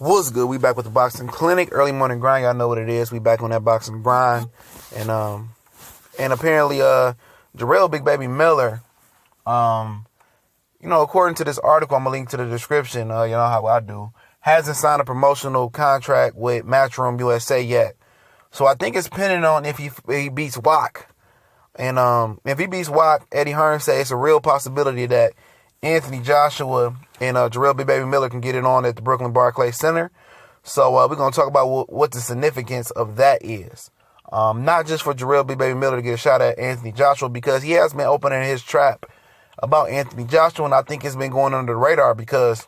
What's good? We back with the boxing clinic, early morning grind. Y'all know what it is. We back on that boxing grind, and apparently, Jarrell, Big Baby Miller, according to this article, I'm gonna link to the description. You know how I do. Hasn't signed a promotional contract with Matchroom USA yet, so I think it's pending on if he beats Wack, and if he beats Wack, Eddie Hearn says it's a real possibility that Anthony Joshua and Jarrell Big Baby Miller can get it on at the Brooklyn Barclays Center. So we're going to talk about what the significance of that is. Not just for Jarrell Big Baby Miller to get a shot at Anthony Joshua, because he has been opening his trap about Anthony Joshua, and I think it's been going under the radar because,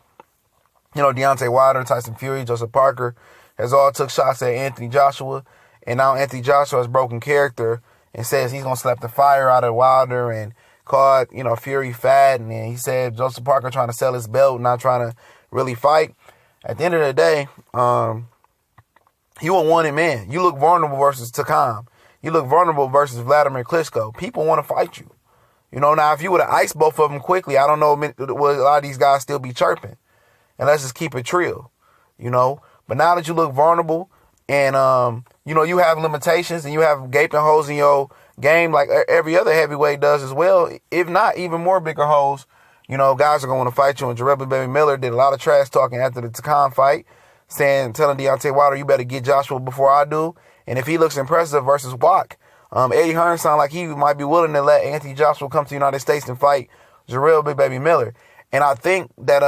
Deontay Wilder, Tyson Fury, Joseph Parker has all took shots at Anthony Joshua, and now Anthony Joshua has broken character and says he's going to slap the fire out of Wilder and called, Fury fat, and then he said Joseph Parker trying to sell his belt, not trying to really fight. At the end of the day, you a wanted man. You look vulnerable versus Takam. You look vulnerable versus Vladimir Klitschko. People want to fight you. Now if you would have iced both of them quickly, I don't know, would a lot of these guys still be chirping? And let's just keep it real, But now that you look vulnerable and, you have limitations and you have gaping holes in your game like every other heavyweight does as well, if not even more bigger holes, guys are going to fight you. And Jarrell Baby Miller did a lot of trash talking after the Takam fight, telling Deontay Wilder, you better get Joshua before I do. And if he looks impressive versus Wack, Eddie Hearn sounded like he might be willing to let Anthony Joshua come to the United States and fight Jarrell Big Baby Miller. And I think that,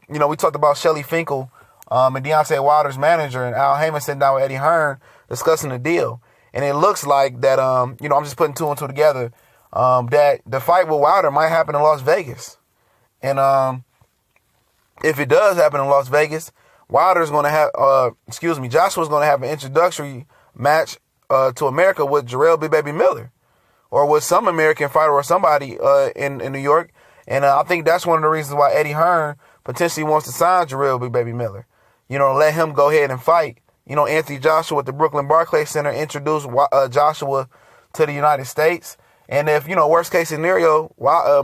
we talked about Shelly Finkel and Deontay Wilder's manager, and Al Heyman sitting down with Eddie Hearn discussing the deal. And it looks like that, I'm just putting two and two together, that the fight with Wilder might happen in Las Vegas. And if it does happen in Las Vegas, Joshua's going to have an introductory match to America with Jarrell Big Baby Miller, or with some American fighter or somebody in New York. And I think that's one of the reasons why Eddie Hearn potentially wants to sign Jarrell Big Baby Miller. Let him go ahead and fight. Anthony Joshua at the Brooklyn Barclays Center introduced Joshua to the United States. And if, worst case scenario,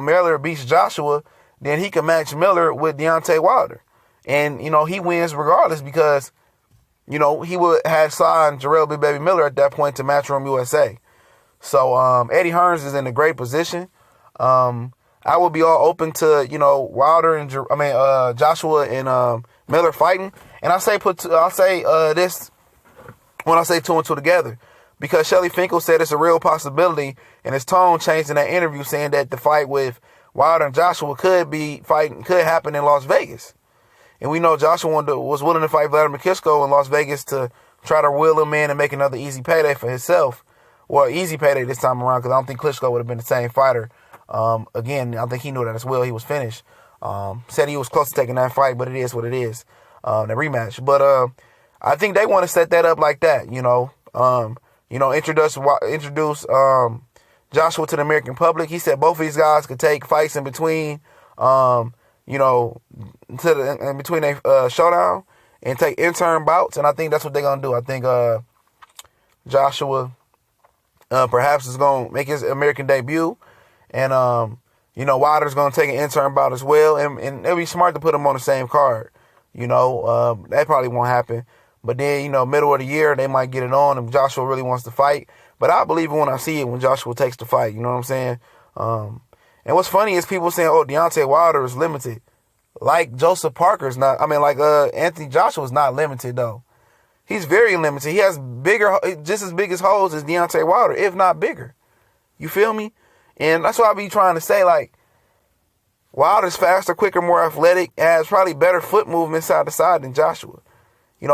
Miller beats Joshua, then he can match Miller with Deontay Wilder. And, he wins regardless because, he would have signed Jarrell Big Baby Miller at that point to Matchroom USA. So Eddie Hearns is in a great position. I would be all open to, Wilder and Joshua and Miller fighting. And I'll say this when I say two and two together, because Shelly Finkel said it's a real possibility, and his tone changed in that interview, saying that the fight with Wilder and Joshua could happen in Las Vegas. And we know Joshua was willing to fight Vladimir Klitschko in Las Vegas to try to wheel him in and make another easy payday for himself. Well, easy payday this time around, because I don't think Klitschko would have been the same fighter. Again, I think he knew that as well. He was finished. Said he was close to taking that fight, but it is what it is. The rematch. But I think they want to set that up like that, introduce Joshua to the American public. He said both of these guys could take fights in between, in between a showdown and take intern bouts, and I think that's what they're gonna do. I think Joshua perhaps is gonna make his American debut, and Wilder's gonna take an intern bout as well, and it'd be smart to put them on the same card. That probably won't happen. But then, middle of the year, they might get it on if Joshua really wants to fight. But I believe it when I see it, when Joshua takes the fight. You know what I'm saying? And what's funny is people saying, oh, Deontay Wilder is limited. Like Joseph Parker's not. Anthony Joshua's not limited, though. He's very limited. He has just as big as holes as Deontay Wilder, if not bigger. You feel me? And that's what I be trying to say, Wilder's faster, quicker, more athletic, has probably better foot movement side to side than Joshua.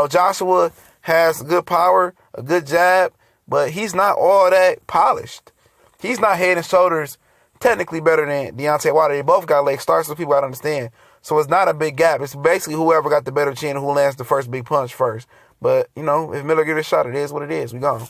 Joshua has good power, a good jab, but he's not all that polished. He's not head and shoulders technically better than Deontay Wilder. They both got leg starts, so people gotta understand. So it's not a big gap. It's basically whoever got the better chin, who lands the first big punch first. But, if Miller get a shot, it is what it is. We gone.